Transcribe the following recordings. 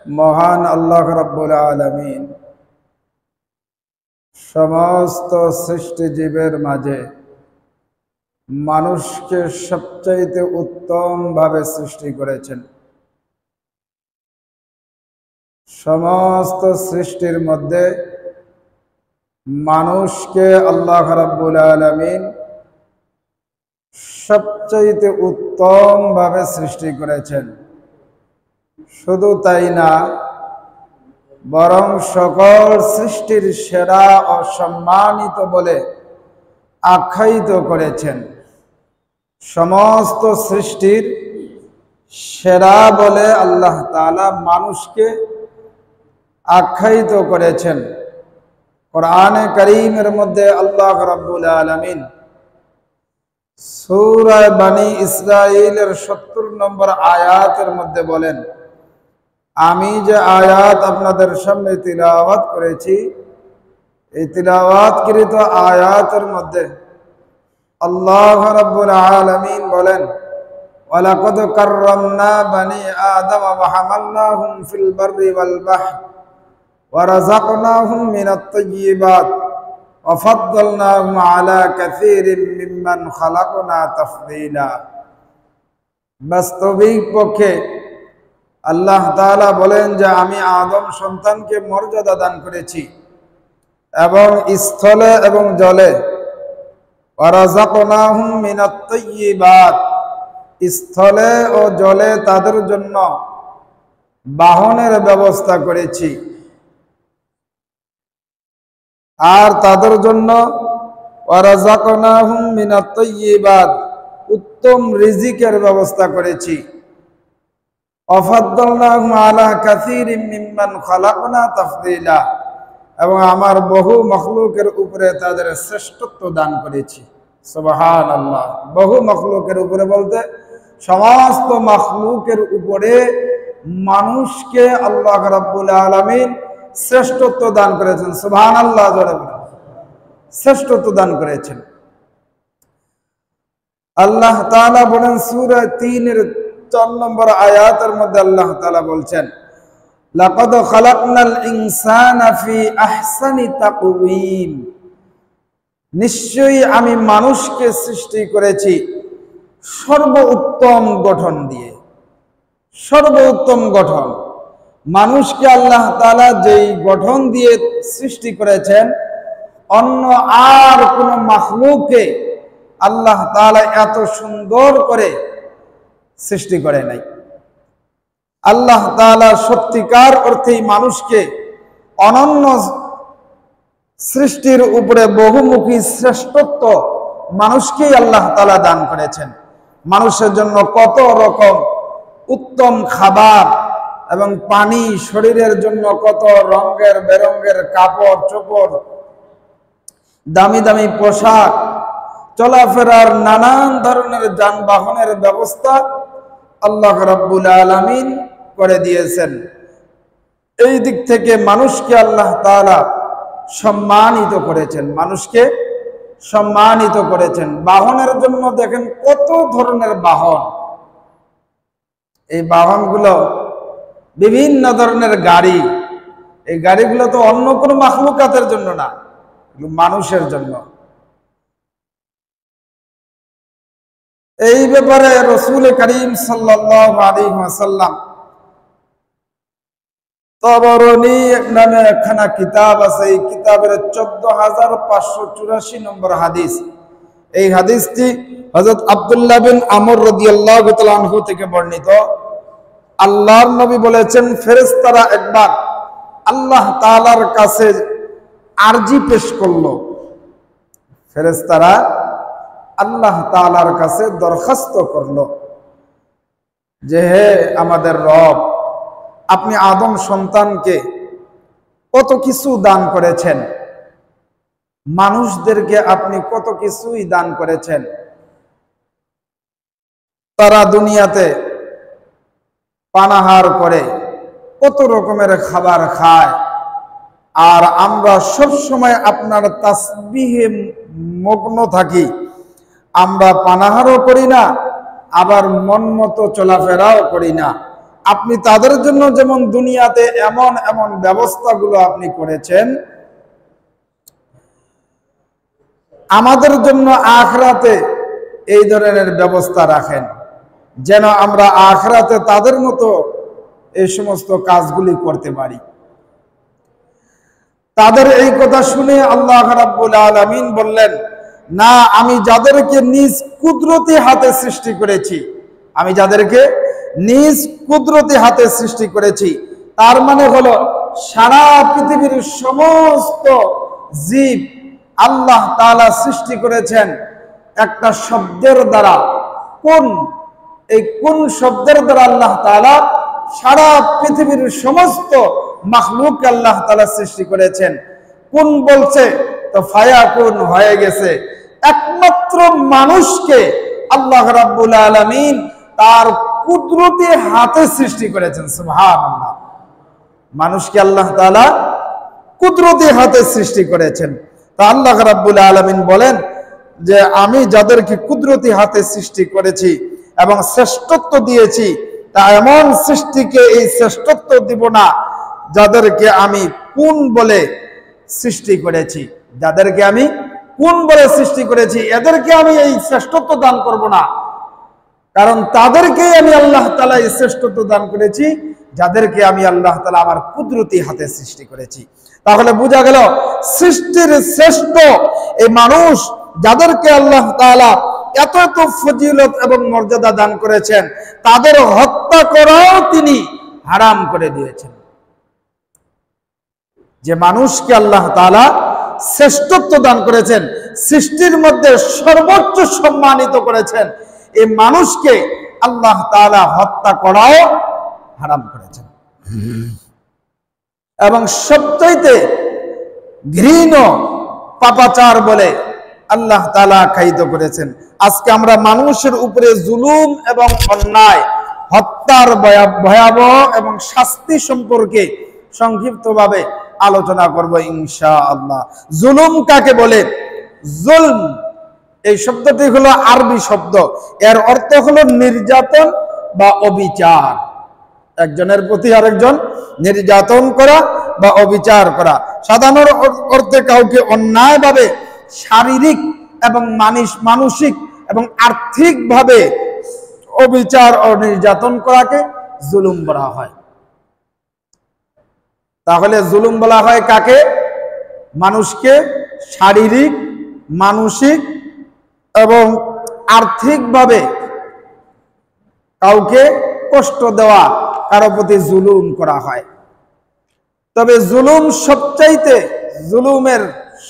মহান আল্লাহ রাব্বুল আলামিন সমস্ত সৃষ্টি জীবের মাঝে মানুষকে সবচাইতে উত্তম ভাবে সৃষ্টি করেছেন। সমস্ত সৃষ্টির মধ্যে মানুষকে আল্লাহ রাব্বুল আলামিন সবচাইতে উত্তম ভাবে সৃষ্টি করেছেন। শুধু তাই না, বরং সকল সৃষ্টির সেরা ও সম্মানিত বলে আখ্যায়িত করেছেন। সমস্ত সৃষ্টির সেরা বলে আল্লাহ তাআলা মানুষকে আখ্যায়িত করেছেন। কোরআনে কারীমের মধ্যে আল্লাহ রাব্বুল আলামিন সূরা বনী ইসরাঈলের 70 নম্বর আয়াতের মধ্যে বলেন, আমি যে আয়াত আপনাদের সামনে তিলাওয়াত করেছি, এই তিলাওয়াতকৃত আয়াতের মধ্যে আল্লাহ রাব্বুল আলামিন বলেন, ওয়ালাকাদ কাররামনা বনী আদম ওয়া হামালনাহুম ফিল বাররি ওয়াল বাহর ওয়া রাযাকনাহুম মিনাত তাইয়্যিবাত ওয়া ফাদ্দালনাহুম আলা কাসীরিম মিম্মান খালাকনা তাফদীলা। বাস্তবিক পক্ষে আল্লাহ তাআলা বলেন যে আমি আদম সন্তানকে মর্যাদা দান করেছি এবং স্থলে এবং জলে, ওয়া রাযাকনাহুম মিনাত তাইয়্যিবাত, স্থলে ও জলে তাদের জন্য বাহনের ব্যবস্থা করেছি, আর তাদের জন্য ওয়া রাযাকনাহুম মিনাত তাইয়্যিবাত, উত্তম রিজিকের ব্যবস্থা করেছি। ওয়াফাদ্দালনাহুম আলা কাসীরিম মিম্মান খালাকনা তাফদীলা, এবং আমার বহু মখলুকের উপরে তাদের শ্রেষ্ঠত্ব দান করেছি। সুবহানাল্লাহ। বহু মখলুকের উপরে বলতে সমস্ত মখলুকের উপরে মানুষকে আল্লাহ রাব্বুল আলামিন শ্রেষ্ঠত্ব দান করেছেন। সুবহানাল্লাহ। জোরে বলেন, শ্রেষ্ঠত্ব দান করেছেন। আল্লাহ তাআলা বলেন সূরা 3 এর 4 নম্বর আয়াতের মধ্যে আল্লাহ তাআলা বলছেন, লাকাদ খালাকনাল ইনসানা ফি আহসানি তাকওয়িম, নিশ্চয়ই আমি মানুষকে সৃষ্টি করেছি সর্বোত্তম গঠন দিয়ে। সর্বোত্তম গঠন। মানুষকে আল্লাহ তাআলা যেই গঠন দিয়ে সৃষ্টি করেছেন, অন্য আর কোন মাখলুককে আল্লাহ তাআলা এত সুন্দর করে সৃষ্টি করে নাই। আল্লাহ তাআলা সত্যিকার অর্থেই মানুষকে অনন্য সৃষ্টির উপরে বহুমুখী শ্রেষ্ঠত্ব মানুষকেই আল্লাহ তাআলা দান করেছেন। মানুষের জন্য কত রকম উত্তম খাবার এবং পানি, শরীরের জন্য কত রঙের বেরঙের কাপড় চোপড়, দামি দামি পোশাক, চলাফেরার নানান ধরনের যানবাহনের ব্যবস্থা আল্লাহ রাব্বুল আলামিন করে দিয়েছেন। এই দিক থেকে মানুষকে আল্লাহ তাআলা সম্মানিত করেছেন। মানুষকে সম্মানিত করেছেন। বাহনের জন্য দেখেন কত ধরনের বাহন। এই বাহনগুলো বিভিন্ন ধরনের গাড়ি। এই গাড়িগুলো তো অন্য কোনো মাখলুকাতের জন্য না, মানুষের জন্য। এই ব্যাপারে রাসূল করিম সাল্লাল্লাহু আলাইহি ওয়াসাল্লাম তাবরানী নামে একখানা কিতাব আছে, এই কিতাবের 14584 নম্বর হাদিস। এই হাদিসটি হযরত আব্দুল্লাহ বিন আমর রাদিয়াল্লাহু তাআলা আনহু থেকে বর্ণিত। আল্লাহর নবী বলেছেন, ফেরেশতারা একবার আল্লাহ তাআলার কাছে আরজি পেশ করলো। ফেরেশতারা আল্লাহ তাআলার কাছে দরখাস্ত করলো যে, হে আমাদের রব, আপনি আদম সন্তানকে কত কিছু দান করেছেন, মানুষদেরকে আপনি কত কিছুই দান করেছেন। তারা দুনিয়াতে পানাহার করে, কত রকমের খাবার খায়, আর আমরা সব সময় আপনার তাসবিহে মগ্ন থাকি। আমরা পানাহারও করি না, আবার মন মতো চলাফেরাও করি না। আপনি তাদের জন্য যেমন দুনিয়াতে এমন এমন ব্যবস্থাগুলো আপনি করেছেন, আমাদের জন্য আখিরাতে এই ধরনের ব্যবস্থা রাখেন, যেন আমরা আখিরাতে তাদের মতো এই সমস্ত কাজগুলি করতে পারি। তাদের এই কথা শুনে আল্লাহ রাব্বুল আলামিন বললেন, না, আমি যাদেরকে নিজ কুদরতি হাতে সৃষ্টি করেছি, আমি যাদেরকে নিজ কুদরতি হাতে সৃষ্টি করেছি, তার মানে হলো সারা পৃথিবীর সমস্ত জীব আল্লাহ তাআলা সৃষ্টি করেছেন একটা শব্দের দ্বারা। কোন, এই কোন শব্দের দ্বারা আল্লাহ তাআলা সারা পৃথিবীর সমস্ত মাখলুক আল্লাহ তাআলা সৃষ্টি করেছেন। কোন বলছে তো ফায়াকুন হয়ে গেছে। একমাত্র মানুষকে আল্লাহ রাব্বুল আলামিন তার কুদরতি হাতে সৃষ্টি করেছেন। সুবহানাল্লাহ, মানুষকে আল্লাহ তাআলা কুদরতি হাতে সৃষ্টি করেছেন। তা আল্লাহ রাব্বুল আলামিন বলেন যে আমি যাদেরকে কুদরতি হাতে সৃষ্টি করেছি এবং শ্রেষ্ঠত্ব দিয়েছি, তা এমন সৃষ্টিকে এই শ্রেষ্ঠত্ব দিব না যাদেরকে আমি কোন বলে সৃষ্টি করেছি। যাদেরকে আমি কোন বলে সৃষ্টি করেছি, এদেরকে আমি এই শ্রেষ্ঠত্ব দান করব না, কারণ তাদেরকেই আমি আল্লাহ তাআলা এই শ্রেষ্ঠত্ব দান করেছি যাদেরকে আমি আল্লাহ তাআলা আমার কুদরতি হাতে সৃষ্টি করেছি। তাহলে বোঝা গেল সৃষ্টির শ্রেষ্ঠ এই মানুষ, যাদেরকে আল্লাহ তাআলা এত এত ফজিলত এবং মর্যাদা দান করেছেন, তাদের হত্যা করাও তিনি হারাম করে দিয়েছেন। যে মানুষকে আল্লাহ তাআলা শ্রেষ্ঠত্ব দান করেছেন, সৃষ্টির মধ্যে সর্বোচ্চ সম্মানিত করেছেন, এই মানুষকে আল্লাহ তাআলা হত্যা করাও হারাম করেছেন। এবং সবচাইতে ঘৃণ্য পাপাচার বলে আল্লাহ তাআলা আখ্যায়িত করেছেন। আজকে আমরা মানুষের উপরে জুলুম এবং অন্যায়, হত্যার ভয়াবহ এবং শাস্তি সম্পর্কে সংক্ষিপ্তভাবে আলোচনা করব ইনশাআল্লাহ। জুলুম কাকে বলে? জুলম এই শব্দটি হলো আরবি শব্দ, এর অর্থ হলো নির্যাতন বা অবিচার। একজনের প্রতি আরেকজন নির্যাতন করা বা অবিচার করা। সাধারণ অর্থে কাউকে অন্যায়ভাবে শারীরিক এবং মানসিক এবং আর্থিকভাবে অবিচার ও নির্যাতন করাকে জুলুম বলা হয়। তাহলে জুলুম বলা হয় কাকে? মানুষকে শারীরিক, মানসিক এবং আর্থিকভাবে কাউকে কষ্ট দেওয়া, কারো প্রতি জুলুম করা হয়। তবে জুলুমের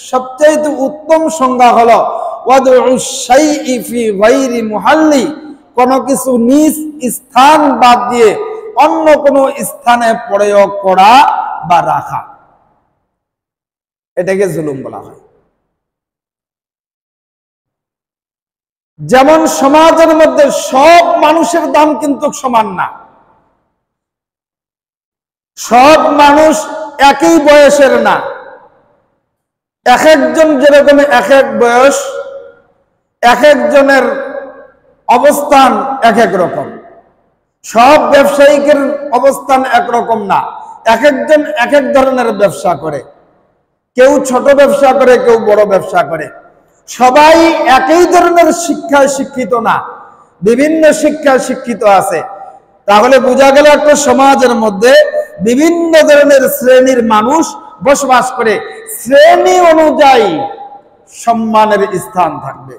সবচাইতে উত্তম সংজ্ঞা হলো ওয়াদউশ শাইই ফি গায়রি মুহাল্লি, কোনো কিছু নিজ স্থান বাদ দিয়ে অন্য কোনো স্থানে প্রয়োগ করা বা রাখা, এটাকে জুলুম বলা হয়। যেমন সমাজের মধ্যে সব মানুষের দাম কিন্তু সমান না, সব মানুষ একই বয়সের না, এক একজন যেরকম এক এক বয়স, এক একজনের অবস্থান এক এক রকম। সব ব্যবসায়িকের অবস্থান একরকম না, এক একজন এক এক ধরনের ব্যবসা করে, কেউ ছোট ব্যবসা করে, কেউ বড় ব্যবসা করে। সবাই একই ধরনের শিক্ষায় শিক্ষিত না, বিভিন্ন শিক্ষায় শিক্ষিত আছে। তাহলে বোঝা গেল একটা সমাজের মধ্যে বিভিন্ন ধরনের শ্রেণীর মানুষ বসবাস করে, শ্রেণী অনুযায়ী সম্মানের স্থান থাকবে।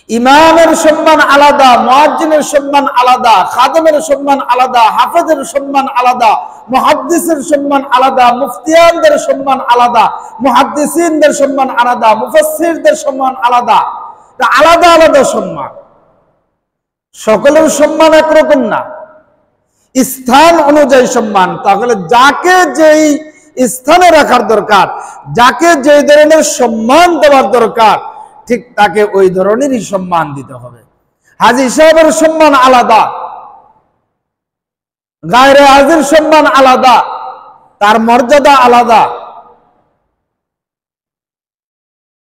ইমামের সম্মান আলাদা, মুয়াজ্জিনের সম্মান আলাদা, খাদেমের সম্মান আলাদা, হাফেজের সম্মান আলাদা, মুহাদ্দিসের সম্মান আলাদা, মুফতিয়ানদের সম্মান আলাদা, মুহাদ্দিসিনদের সম্মান আলাদা, মুফাসসিরদের সম্মান আলাদা। আলাদা আলাদা সম্মান, সকলের সম্মান একরকম না, স্থান অনুযায়ী সম্মান। তাহলে যাকে যেই স্থানে রাখার দরকার, যাকে যে ধরনের সম্মান দেওয়ার দরকার, ঠিক তাকে ওই ধরনেরই সম্মান দিতে হবে। হাজী সাহেবের সম্মান আলাদা, গায়রে হাজীর সম্মান আলাদা, তার মর্যাদা আলাদা।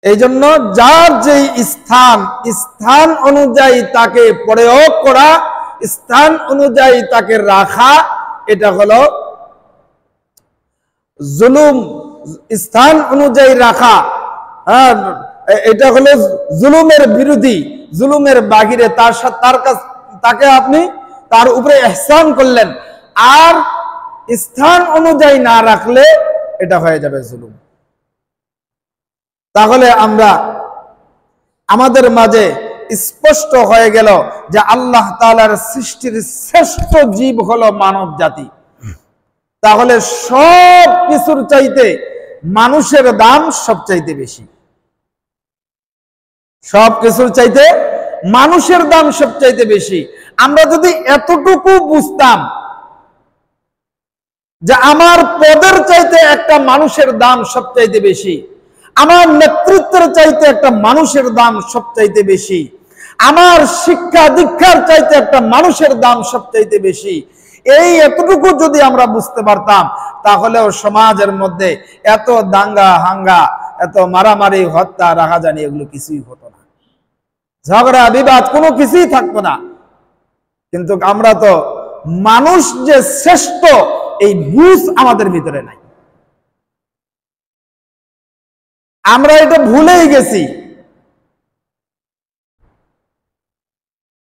এই জন্য যার যে স্থান অনুযায়ী তাকে প্রয়োগ করা, স্থান অনুযায়ী তাকে রাখা, এটা হলো জুলুম। স্থান অনুযায়ী রাখা, এটা হলো জুলুমের বিরোধী, জুলুমের বাহিরে। তার সাথে তাকে আপনি তার উপরে ইহসান করলেন, আর স্থান অনুযায়ী না রাখলে এটা হয়ে যাবে জুলুম। তাহলে আমাদের মাঝে স্পষ্ট হয়ে গেল যে আল্লাহ তাআলার সৃষ্টির শ্রেষ্ঠ জীব হলো মানব জাতি। তাহলে সব কিছুর চাইতে মানুষের দাম সবচাইতে বেশি। সব কিছুর চাইতে মানুষের দাম সবচাইতে বেশি। আমরা যদি এতটুকু বুঝতাম যে আমার পদের চাইতে একটা মানুষের দাম সবচাইতে বেশি, আমার নেতৃত্বের চাইতে একটা মানুষের দাম সবচাইতে বেশি, আমার শিক্ষা দীক্ষার চাইতে একটা মানুষের দাম সবচাইতে বেশি, এই এতটুকু যদি আমরা বুঝতে পারতাম, তাহলেও সমাজের মধ্যে এত দাঙ্গা হাঙ্গা, এত মারামারি, হত্যা, রাহাজানি এগুলো কিছুই হতো না, ঝগড়া বিবাদ কোনো কিছুই থাকতো না। কিন্তু আমরা তো মানুষ যে শ্রেষ্ঠ এই বুঝ আমাদের ভিতরে নাই, আমরা এটা ভুলেই গেছি।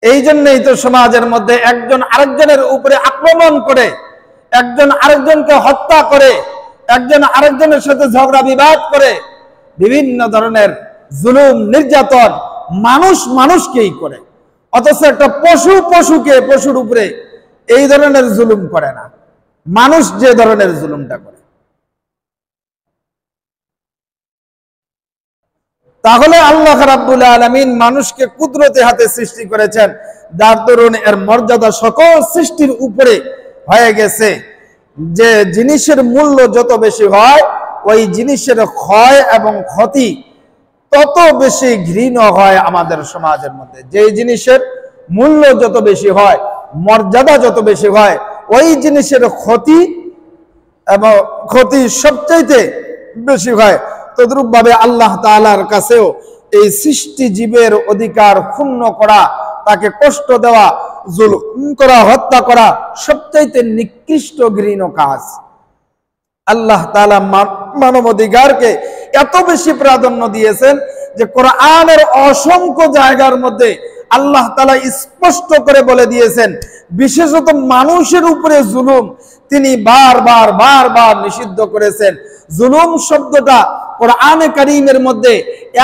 এই জন্যই তো সমাজের মধ্যে একজন আরেকজনের উপরে আক্রমণ করে, একজন আরেকজনকে হত্যা করে, একজন আরেকজনের সাথে ঝগড়া বিবাদ করে, বিভিন্ন ধরনের জুলুম নির্যাতন মানুষ মানুষকেই করে। অথচ একটা পশুর উপরে এই ধরনের জুলুম করে না, মানুষ যে ধরনের জুলুমটা করে। তাহলে আল্লাহ রাব্বুল আলামিন মানুষকে কুদরতি হাতে সৃষ্টি করেছেন, যার দরুন এর মর্যাদা সকল সৃষ্টির উপরে হয়ে গেছে। যে জিনিসের মূল্য যত বেশি হয়, ওই জিনিসের ক্ষয় এবং ক্ষতি তত বেশি ঘৃণ হয় আমাদের সমাজের মধ্যে। যে জিনিসের মূল্য যত বেশি হয়, মর্যাদা যত বেশি হয়, ওই জিনিসের ক্ষতি সবচাইতে বেশি হয়। তদ্রূপ ভাবে আল্লাহ তাআলার কাছেও এই সৃষ্টি জীবের অধিকার ক্ষুণ্ণ করা, তাকে কষ্ট দেওয়া, জুলুম করা, হত্যা করা সবচাইতে নিকৃষ্ট ঘৃণ্য কাজ। আল্লাহ তাআলা মানব অধিকারকে এত বেশি প্রাধান্য দিয়েছেন যে কোরআনের অসংখ্য জায়গার মধ্যে আল্লাহ তাআলা স্পষ্ট করে বলে দিয়েছেন, বিশেষত মানুষের উপরে জুলুম তিনি বারবার নিষিদ্ধ করেছেন। জুলুম শব্দটা কোরআনে কারীমের মধ্যে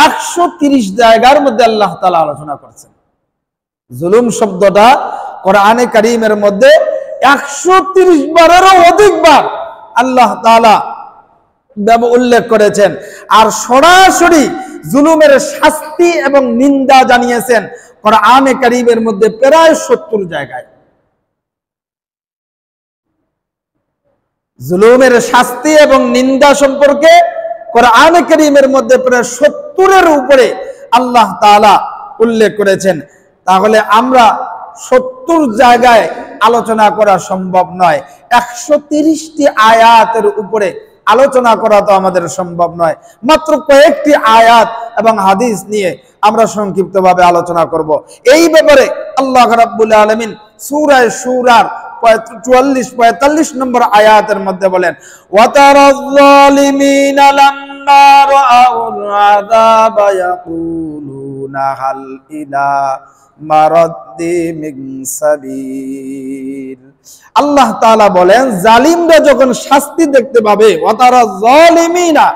130 জায়গার মধ্যে আল্লাহ তাআলা আলোচনা করেছেন। জুলুম শব্দটা কোরআনে কারীমের মধ্যে 130 বারেরও অধিকবার আল্লাহ তাআলা উল্লেখ করেছেন। আর সরাসরি জুলুমের শাস্তি এবং নিন্দা জানিয়েছেন কোরআনে কারীমের মধ্যে প্রায় 70 জায়গায়। জুলুমের শাস্তি এবং নিন্দা সম্পর্কে কোরআনে কারীমের মধ্যে প্রায় 70-এর উপরে আল্লাহ তাআলা উল্লেখ করেছেন। তাহলে আমরা 70 জায়গায় আলোচনা করা সম্ভব নয়, 130টি আয়াতের উপরে আলোচনা করা তো আমাদের সম্ভব নয়। মাত্র কয়েকটি আয়াত এবং হাদিস নিয়ে আমরা সংক্ষিপ্তভাবে আলোচনা করব। এই ব্যাপারে আল্লাহ রাব্বুল আলামিন সূরা শুরার 44-45 নম্বর আয়াতের মধ্যে বলেন, ওয়াতারায যালিমিনা লাম্মা রাআউল আযাবা ইয়াকুলুনা হাল ইলা মারাদ্দি মিন সাবিল। আল্লাহ তাআলা বলেন, জালিমরা যখন শাস্তি দেখতে পাবে, ওয়াতারায যালিমিনা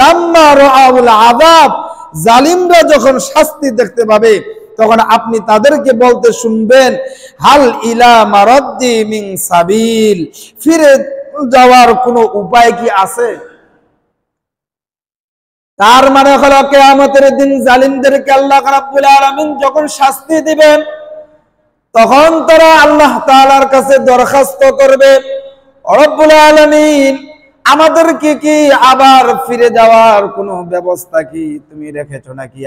লাম্মা রাআউল আযাব, জালিমরা যখন শাস্তি দেখতে পাবে, তখন আপনি তাদেরকে বলতে শুনবেন, হাল ইলা মারাদ্দি মিন সাবিল, ফিরে যাওয়ার কোনো উপায় কি আছে? তার মানে হলো কিয়ামতের দিন জালিমদেরকে আল্লাহ রাব্বুল আলামিন যখন শাস্তি দিবেন, তখন তারা আল্লাহ তাআলার কাছে দরখাস্ত করবে, রব্বুল আলামিন আমাদেরকে কি আবার ফিরে যাওয়ার কোনো ব্যবস্থা কি তুমি রেখেছো নাকি?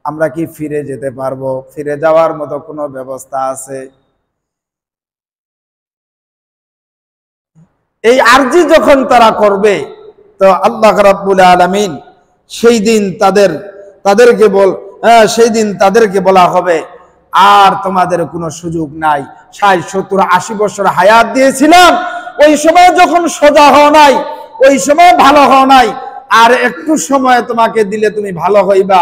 আমরা কি ফিরে যেতে পারবো? ফিরে যাওয়ার মতো কোনো ব্যবস্থা আছে? এই আরজি যখন তারা করবে, তো আল্লাহ রাব্বুল আলামিন সেই দিন তাদেরকে বলা হবে আর তোমাদের কোনো সুযোগ নাই। 60, 70, 80 বছর হায়াত দিয়েছিলাম, ওই সময় যখন সোজা হও নাই, ওই সময় ভালো হও নাই, আর একটু সময় তোমাকে দিলে তুমি ভালো হইবা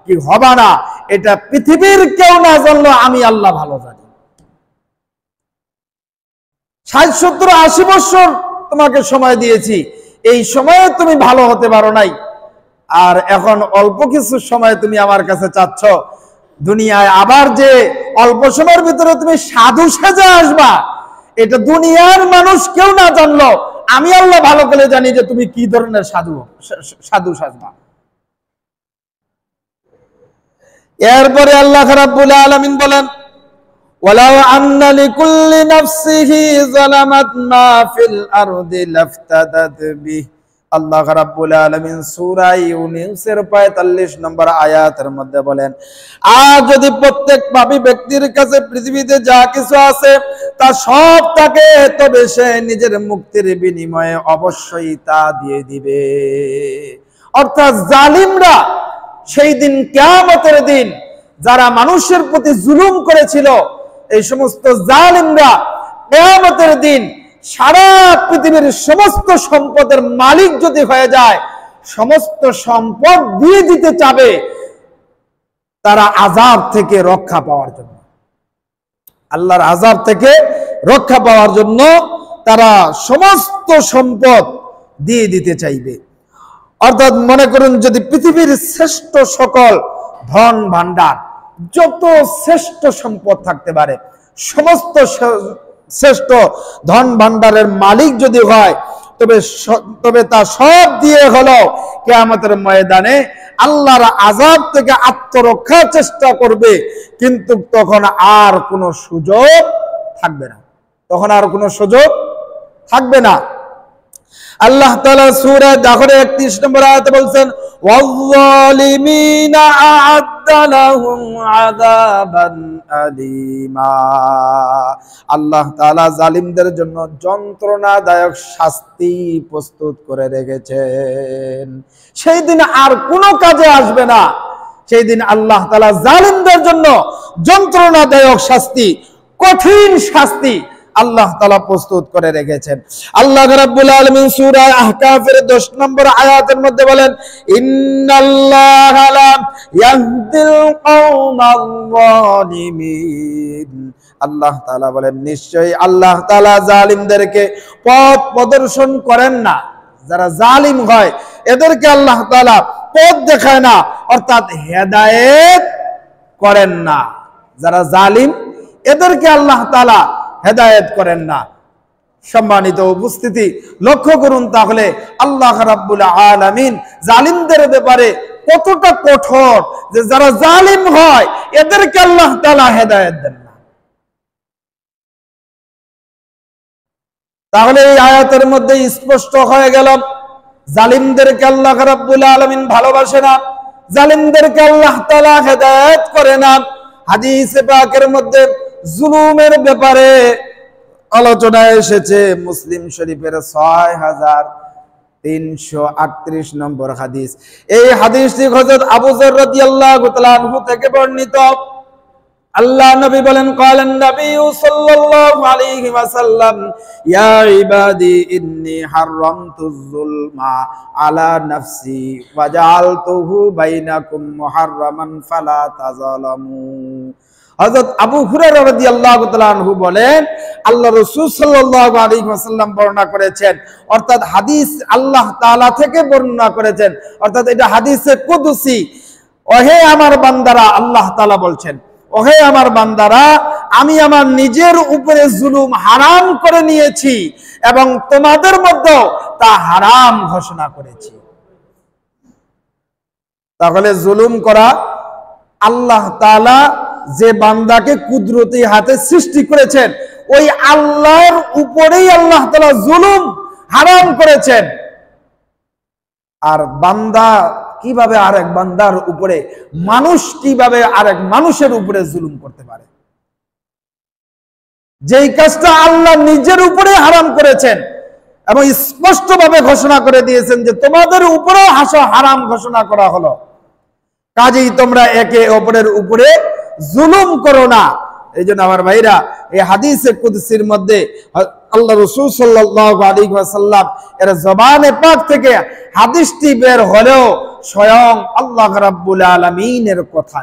কি হবা না, এটা পৃথিবীর কেউ না জানলো, আমি আল্লাহ ভালো জানি। 60, 70, 80 বছর তোমাকে সময় দিয়েছি, এই সময়ে তুমি ভালো হতে পারো নাই, আর এখন অল্প কিছু সময় তুমি আমার কাছে চাচ্ছ দুনিয়ায় আবার যে অল্প সময়ের ভিতরে তুমি সাধু সেজে আসবা, এটা দুনিয়ার মানুষ কেউ না জানলো, আমি আল্লাহ ভালো করে জানি যে তুমি কি ধরনের সাধু সাজবা। এরপরে আল্লাহ রাব্বুল আলামিন বলেন, ওয়ালাউ আন্না লিকুল্লি নাফসিহি যালামাত মা ফিল আরদি লাফতাদাত বিহি। আল্লাহ রাব্বুল আলামিন সূরা ইউনূসের 45 নম্বর আয়াতের মধ্যে বলেন, আর যদি প্রত্যেক পাপী ব্যক্তির কাছে পৃথিবীতে যা কিছু আছে তা সব থাকে, তবে সে নিজের মুক্তির বিনিময়ে অবশ্যই তা দিয়ে দিবে। অর্থাৎ জালিমরা সেই দিন, কিয়ামতের দিন, যারা মানুষের প্রতি জুলুম করেছিল, এই সমস্ত জালিমরা কিয়ামতের দিন সারা পৃথিবীর সমস্ত সম্পদের মালিক যদি হয়ে যায়, সমস্ত সম্পদ দিয়ে দিতে চাবে তারা আযাব থেকে রক্ষা পাওয়ার জন্য, আল্লাহর আযাব থেকে রক্ষা পাওয়ার জন্য তারা সমস্ত সম্পদ দিয়ে দিতে চাইবে। অর্থাৎ মনে করুন, যদি পৃথিবীর শ্রেষ্ঠ সকল ধন ভান্ডার, যত শ্রেষ্ঠ সম্পদ থাকতে পারে, সমস্ত শ্রেষ্ঠ ধন ভান্ডারের মালিক যদি হয়, তবে তা সব দিয়ে হলো কিয়ামতের ময়দানে আল্লাহর আযাব থেকে আত্মরক্ষার চেষ্টা করবে, কিন্তু তখন আর কোনো সুযোগ থাকবে না, তখন আর কোনো সুযোগ থাকবে না। আল্লাহ তাআলা সূরা দাখরের 31 নম্বর আয়াতে বলছেন, ওয়াল-যালিমিনা আ'আদ্দা লাহুম আযাবান আলীমা। আল্লাহ তাআলা জালিমদের জন্য যন্ত্রণাদায়ক শাস্তি প্রস্তুত করে রেখেছেন। সেই দিন আর কোনো কাজে আসবে না, সেই দিন আল্লাহ তাআলা জালিমদের জন্য যন্ত্রণাদায়ক শাস্তি, কঠিন শাস্তি আল্লাহ তাআলা প্রস্তুত করে রেখেছেন। আল্লাহ রাব্বুল আলামিন সূরা আহকাফের 10 নম্বর আয়াতের মধ্যে বলেন, ইন্নাল্লাহা লা ইয়াহদিল কওমাল যালিমিন। আল্লাহ তাআলা বলেন, নিশ্চয়ই আল্লাহ তাআলা জালিমদেরকে পথ প্রদর্শন করেন না। যারা জালিম হয় এদেরকে আল্লাহ তাআলা পথ দেখায় না, অর্থাৎ হেদায়েত করেন না। যারা জালিম এদেরকে আল্লাহ তাআলা হেদায়েত করেন না। সম্মানিত উপস্থিতি, লক্ষ্য করুন তাহলে আল্লাহ রাব্বুল আলামিন জালিমদের ব্যাপারে কতটা কঠোর, যে যারা জালিম হয় এদেরকে আল্লাহ তাআলা হেদায়েত দেন না। তাহলে এই আয়াতের মধ্যে স্পষ্ট হয়ে গেল, জালিমদেরকে আল্লাহ রাব্বুল আলামিন ভালোবাসে না, জালিমদেরকে আল্লাহ তাআলা হেদায়েত করে না। হাদিসে পাকের মধ্যে জুলুমের ব্যাপারে আলোচনা এসেছে, মুসলিম শরীফের 6338 নম্বর হাদিস। এই হাদিসটি হযরত আবু যর রাদিয়াল্লাহু তাআলা আনহু থেকে বর্ণিত। আল্লাহ নবী বলেন, ক্বালান নবী সাল্লাল্লাহু আলাইহি ওয়াসাল্লাম, ইয়া ইবাদি ইন্নী হারামতুজ যুলমা আলা নাফসি ওয়া জাআলতুহু বাইনাকুম মুহাররামান ফালা তাযালামু। হযরত আবু হুরায়রা রাদিয়াল্লাহু তাআলা আনহু বলেন, আল্লাহ রাসূল সাল্লাল্লাহু আলাইহি ওয়াসাল্লাম বর্ণনা করেছেন, অর্থাৎ হাদিস আল্লাহ তাআলা থেকে বর্ণনা করেছেন, অর্থাৎ এটা হাদিসে কুদসি। ওহে আমার বান্দারা, আল্লাহ তাআলা বলছেন, ওহে আমার বান্দারা, আমি আমার নিজের উপরে জুলুম হারাম করে নিয়েছি এবং তোমাদের মধ্যে তা হারাম ঘোষণা করেছি। তাহলে জুলুম করা, আল্লাহ তাআলা যে বান্দাকে কুদরতি হাতে সৃষ্টি করেছেন, ওই আল্লাহর উপরেই আল্লাহ তাআলা জুলুম হারাম করেছেন। আর বান্দা কিভাবে আরেক বান্দার উপরে, মানুষ কিভাবে আরেক মানুষের উপরে জুলুম করতে পারে? যেই কাজটা আল্লাহ নিজের উপরে হারাম করেছেন এবং স্পষ্টভাবে ঘোষণা করে দিয়েছেন যে তোমাদের উপরেও হারাম ঘোষণা করা হলো, কাজেই তোমরা একে অপরের উপরে জুলুম করো না। এই জন্য আমার ভাইরা, এই হাদিসে কুদসির মধ্যে আল্লাহ রাসূল সাল্লাল্লাহু আলাইহি ওয়াসাল্লাম এর জবানে পাক থেকে হাদিসটি বের হলেও স্বয়ং আল্লাহ রাব্বুল আলামিনের কথা।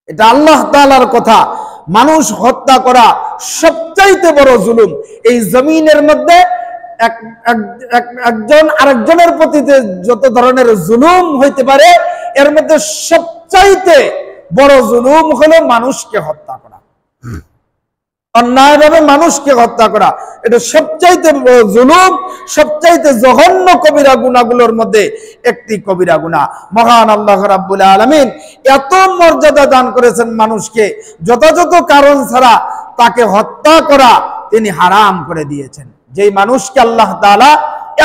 এটা আল্লাহ তাআলার কথা। মানুষ হত্যা করা সবচাইতে বড় জুলুম। এই জমিনের মধ্যে একজন আরেকজনের প্রতি যত ধরনের জুলুম হইতে পারে, এর মধ্যে সবচাইতে বড় জুলুম হলো মানুষকে হত্যা করা, অন্যায়ভাবে মানুষকে হত্যা করা। এটা সবচাইতে বড় জুলুম, সবচাইতে জঘন্য কবিরা গুনাহগুলোর মধ্যে একটি কবিরা গুনাহ। মহান আল্লাহ রাব্বুল আলামিন এত মর্যাদা দান করেছেন মানুষকে, যথাযথ কারণ ছাড়া তাকে হত্যা করা তিনি হারাম করে দিয়েছেন। যেই মানুষকে আল্লাহ তাআলা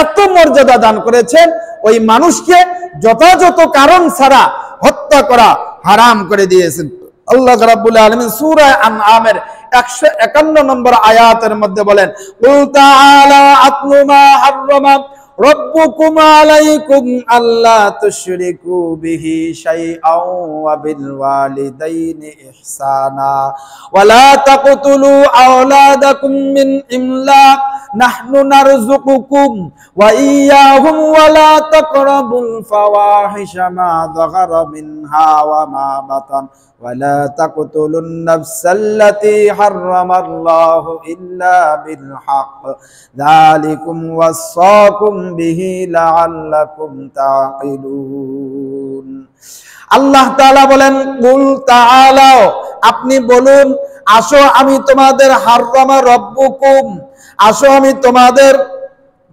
এত মর্যাদা দান করেছেন, ওই মানুষকে যথাযথ কারণ ছাড়া হত্যা করা হারাম করে দিয়েছেন। আল্লাহ রাব্বুল আলামিন সূরা আনআমের 151 নম্বর আয়াতের মধ্যে বলেন, কুল তাআলা আতলু মা হাররামা রাব্বুকুম আলাইকুম আল্লা তুশরিকু বিহি শাইআন ওয়া বিল ওয়ালিদাইনি ইহসানা ওয়া লা তাকতুলু আওলাদাকুম মিন ইমলাক নাহনু নারযুকুকুম ওয়া ইয়্যাহুম ওয়া লা তাকরাবুল ফাওয়াহিশা মা যাহারা মিনহা ওয়া মা বাতান ولا تقتلوا النفس التي حرم الله إلا بالحق ذلكم وصاكم به لعلكم تعقلون। আল্লাহ তাআলা বলেন, কুল তাআলাও, আপনি বলুন, আসো আমি তোমাদের হাররামা রব্বুকুম, আসো আমি তোমাদের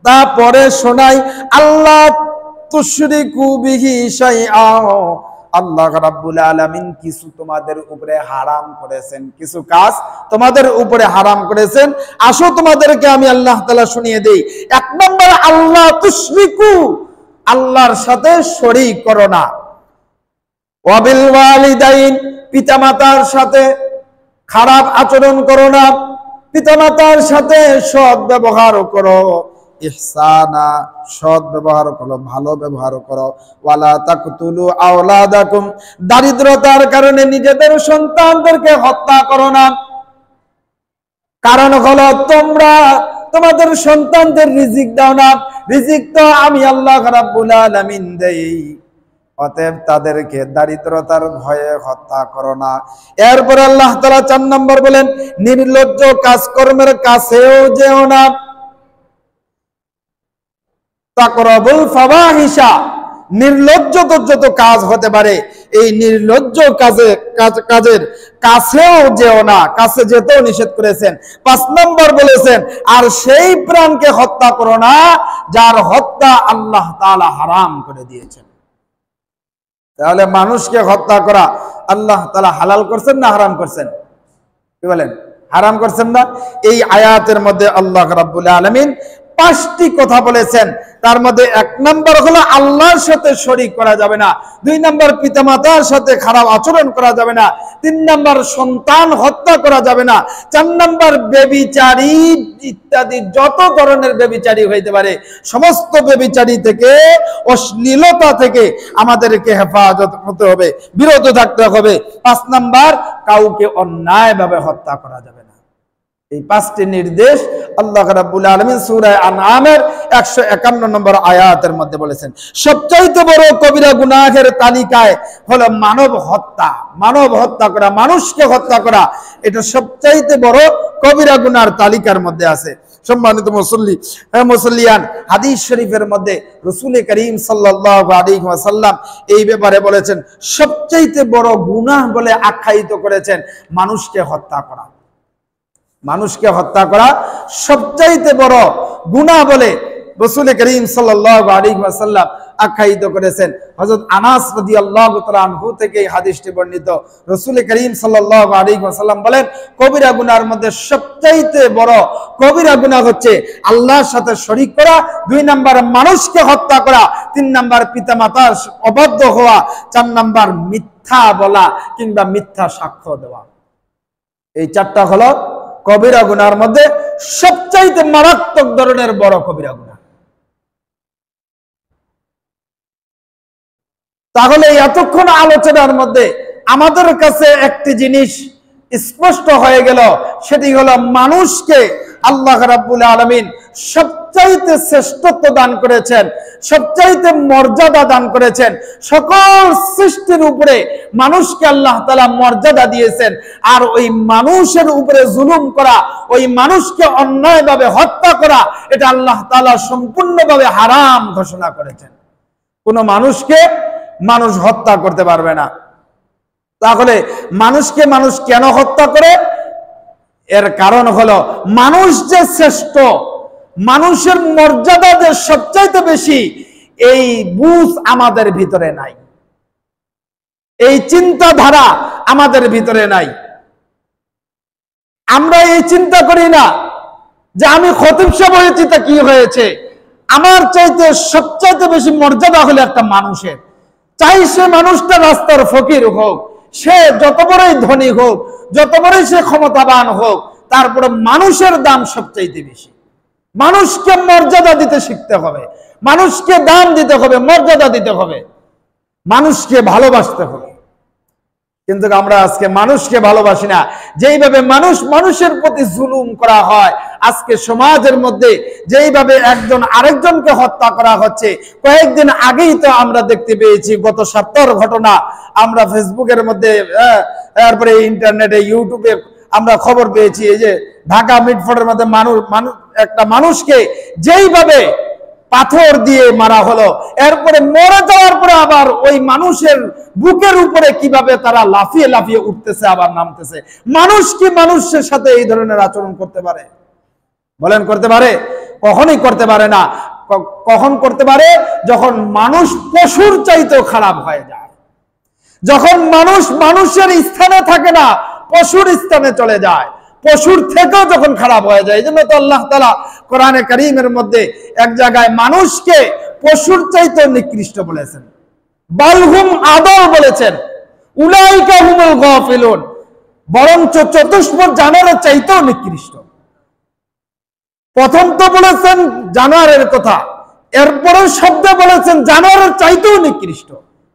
তা পরে শোনাই, আল্লাহ তুশরিকু বিহি শাইআন, আল্লাহ রাব্বুল আলামিন কিছু তোমাদের উপরে হারাম করেছেন, কিছু কাজ তোমাদের উপরে হারাম করেছেন। আসো তোমাদেরকে আমি আল্লাহ তাআলা শুনিয়ে দেই। এক নম্বর, আল্লাহ তুশরিকু, আল্লাহর সাথে শরীক করো না। ওয়া বিল ওয়ালিদাইন, পিতামাতার সাথে খারাপ আচরণ করো না, পিতামাতার সাথে সৎ ব্যবহার করো। ইহসানা, সৎ ব্যবহার করো, ভালো ব্যবহার করো। ওয়ালা তাকতুলু আওলাদাকুম, দারিদ্রতার কারণে নিজেদের সন্তানদেরকে হত্যা করো না। কারণ হলো তোমরা তোমাদের সন্তানদের রিজিক দাও না, রিজিক তো আমি আল্লাহ রাব্বুল আলামিন দেই, অতএব তাদেরকে দারিদ্রতার ভয়ে হত্যা করো না। এরপর আল্লাহ তাআলা 4 নম্বর বলেন, নির্লজ্জ কাজকর্মের কাছেও যেও না। তাকরাবুল ফাওয়াহিশা, নির্লজ্জ যত কাজ হতে পারে, এই নির্লজ্জ কাজের কাছেও যেও না, কাছে যেতেও নিষেধ করেছেন। 5 নম্বর বলেছেন, আর সেই প্রাণকে হত্যা করো না যার হত্যা আল্লাহ তাআলা হারাম করে দিয়েছেন। তাহলে মানুষকে হত্যা করা আল্লাহ তাআলা হালাল করছেন না হারাম করছেন? কি বলেন? হারাম করছেন না? এই আয়াতের মধ্যে আল্লাহ রাব্বুল আলামিন 5টি কথা বলেছেন। তার মধ্যে 1 নম্বর হলো আল্লাহর সাথে শরীক করা যাবে না, 2 নম্বর পিতামাতার সাথে খারাপ আচরণ করা যাবে না, 3 নম্বর সন্তান হত্যা করা যাবে না, 4 নম্বর ব্যভিচারী ইত্যাদি যত ধরনের ব্যভিচারী হইতে পারে সমস্ত ব্যভিচারী থেকে, অশ্লীলতা থেকে আমাদেরকে হেফাজত হতে হবে, বিরত থাকতে হবে। 5 নম্বর, কাউকে অন্যায়ভাবে হত্যা করা যাবে না। এই 5টি নির্দেশ আল্লাহ রাব্বুল আলামিন সূরা আনআমের 151 নম্বর আয়াতের মধ্যে বলেছেন। সবচাইতে বড় কবিরা গুনাহের তালিকায় হলো মানব হত্যা। মানব হত্যা করা, মানুষকে হত্যা করা, এটা সবচাইতে বড় কবিরা গুনার তালিকার মধ্যে আছে। সম্মানিত মুসল্লিয়ান, হাদিস শরীফের মধ্যে রাসূল করিম সাল্লাল্লাহু আলাইহি ওয়াসাল্লাম এই ব্যাপারে বলেছেন, সবচাইতে বড় গুনাহ বলে আখ্যায়িত করেছেন মানুষকে হত্যা করা। মানুষকে হত্যা করা সবচাইতে বড় গুনাহ বলে রাসূল করিম সাল্লাল্লাহু আলাইহি ওয়াসাল্লাম আখ্যায়িত করেছেন। হযরত আনাস রাদিয়াল্লাহু তাআলা আনহু থেকে এই হাদিসটি বর্ণিত। রাসূল করিম সাল্লাল্লাহু আলাইহি ওয়াসাল্লাম বলেন, কবিরা গুনার মধ্যে সবচাইতে বড় কবিরা গুনাহ হচ্ছে আল্লাহর সাথে শরীক করা, 2 নম্বর মানুষকে হত্যা করা, 3 নম্বর পিতামাতার অবাধ্য হওয়া, 4 নম্বর মিথ্যা বলা কিংবা মিথ্যা সাক্ষ্য দেওয়া। এই 4টা হলো কবিরা গুনার মধ্যে সবচাইতে মারাত্মক ধরনের বড় কবিরা গুনাহ। তাহলে এতক্ষণ আলোচনার মধ্যে আমাদের কাছে একটি জিনিস স্পষ্ট হয়ে গেল, সেটি হলো মানুষকে আল্লাহ রাব্বুল আলামিন সবচাইতে শ্রেষ্ঠত্ব দান করেছেন, সবচাইতে মর্যাদা দান করেছেন। সকল সৃষ্টির উপরে মানুষকে আল্লাহ তাআলা মর্যাদা দিয়েছেন। আর ওই মানুষের উপরে জুলুম করা, ওই মানুষকে অন্যায়ভাবে হত্যা করা, এটা আল্লাহ তাআলা সম্পূর্ণভাবে হারাম ঘোষণা করেছেন। কোনো মানুষকে মানুষ হত্যা করতে পারবে না। তাহলে মানুষকে মানুষ কেন হত্যা করে? এর কারণ হলো মানুষ যে শ্রেষ্ঠ, মানুষের মর্যাদা যে সবচাইতে বেশি, এই বুঝ আমাদের ভিতরে নাই, এই চিন্তাধারা আমাদের ভিতরে নাই। আমরা এই চিন্তা করি না যে আমি খতিব সাহেব হয়েছি তা কি হয়েছে, আমার চাইতে সবচাইতে বেশি মর্যাদা হলো একটা মানুষের। চাই সে মানুষটা রাস্তার ফকির হোক, সে যত বড়ই ধনী হোক, যত বড়ই সে ক্ষমতাবান হোক, তারপরে মানুষের দাম সবচাইতে বেশি। মানুষকে মর্যাদা দিতে শিখতে হবে, মানুষকে দাম দিতে হবে, মর্যাদা দিতে হবে, মানুষকে ভালোবাসতে হবে। কিন্তু আমরা আজকে মানুষকে ভালোবাসি না। যেইভাবে মানুষের প্রতি জুলুম করা হয়, আজকে সমাজের মধ্যে যেইভাবে একজন আরেকজনকে হত্যা করা হচ্ছে, কয়েকদিন আগেই তো আমরা দেখতে পেয়েছি, গত সপ্তাহের ঘটনা। আমরা ফেসবুকের মধ্যে, তারপরে ইন্টারনেটে, ইউটিউবে আমরা খবর পেয়েছি, এই যে ঢাকা মিটফোর্ডের মধ্যে একটা মানুষকে যেইভাবে পাথর দিয়ে মারা হলো, এরপরে মরে যাওয়ার পরে আবার ওই মানুষের বুকের উপরে কিভাবে তারা লাফিয়ে লাফিয়ে উঠতেছে, আবার নামতেছে। মানুষ কি মানুষের সাথে এই ধরনের আচরণ করতে পারে? বলেন, করতে পারে? কখনোই করতে পারে না। কখন করতে পারে? যখন মানুষ পশুর চাইতেও খারাপ হয়ে যায়, যখন মানুষ মানুষের স্থানে থাকে না, পশুর স্থানে চলে যায়, পশুর থেকেও যখন খারাপ হয়ে যায়। এই জন্য তো আল্লাহ তাআলা কোরআনে কারীমের মধ্যে এক জায়গায় মানুষকে পশুর চাইতেও নিকৃষ্ট বলেছেন, বালহুম আদল বলেছেন, উলাইকা হুমুল গাফিলুন, বরঞ্চ চতুষ্পদ জানোয়ারের চাইতেও নিকৃষ্ট। প্রথম তো বলেছেন জানোয়ারের কথা, এরপরে শব্দে বলেছেন জানোয়ারের চাইতেও নিকৃষ্ট।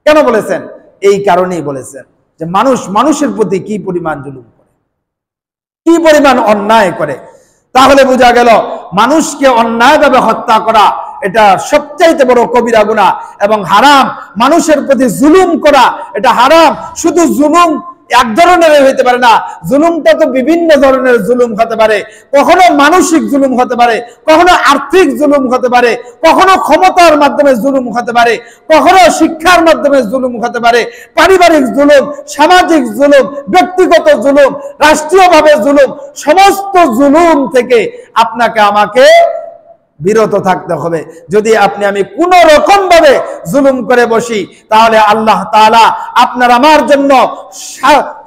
কেন বলেছেন? এই কারণেই বলেছেন যে মানুষ মানুষের প্রতি কি পরিমাণ জুলুম করে, কি পরিমাণ অন্যায় করে। তাহলে বোঝা গেল মানুষকে অন্যায়ভাবে হত্যা করা এটা সবচাইতে বড় কবিরা গুনাহ এবং হারাম। মানুষের প্রতি জুলুম করা এটা হারাম। শুধু জুলুম এক ধরনের হইতে পারে না, জুলুমটা তো বিভিন্ন ধরনের জুলুম হতে পারে। কখনো মানসিক জুলুম হতে পারে, কখনো আর্থিক জুলুম হতে পারে, কখনো ক্ষমতার মাধ্যমে জুলুম হতে পারে, কখনো শিক্ষার মাধ্যমে জুলুম হতে পারে, পারিবারিক জুলুম, সামাজিক জুলুম, ব্যক্তিগত জুলুম, রাষ্ট্রীয়ভাবে জুলুম। সমস্ত জুলুম থেকে আপনাকে আমাকে বিরত থাকতে হবে। যদি আমি কোন রকম ভাবে জুলুম করে বসি, তাহলে আল্লাহ তাআলা আপনার আমার জন্য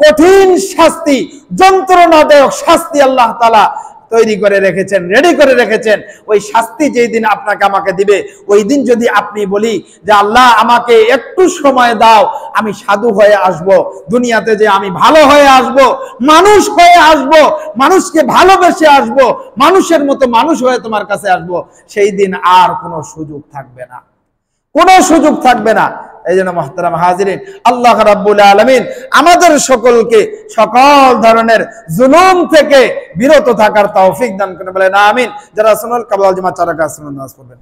কঠিন শাস্তি, যন্ত্রণাদায়ক শাস্তি আল্লাহ তাআলা তৈরি করে রেখেছেন, রেডি করে রেখেছেন। ওই শাস্তি যেই দিন আপনাকে আমাকে দিবে, ওই দিন যদি আপনি বলি যে আল্লাহ আমাকে একটু সময় দাও, আমি সাধু হয়ে আসব, দুনিয়াতে যে আমি ভালো হয়ে আসব, মানুষ হয়ে আসব, মানুষকে ভালোবেসে আসব, মানুষের মতো মানুষ হয়ে তোমার কাছে আসব, সেই দিন আর কোনো সুযোগ থাকবে না, কোনো সুযোগ থাকবে না। এই জন্য মুহতারাম হাজিরিন, আল্লাহ রাব্বুল আলামিন আমাদের সকলকে সকল ধরনের জুলুম থেকে বিরত থাকার তৌফিক দান করেন। বলেন আমিন। যারা সুন্নাত কাবলাল জামাত 4 রাকাত সুন্নাত নামাজ পড়বেন।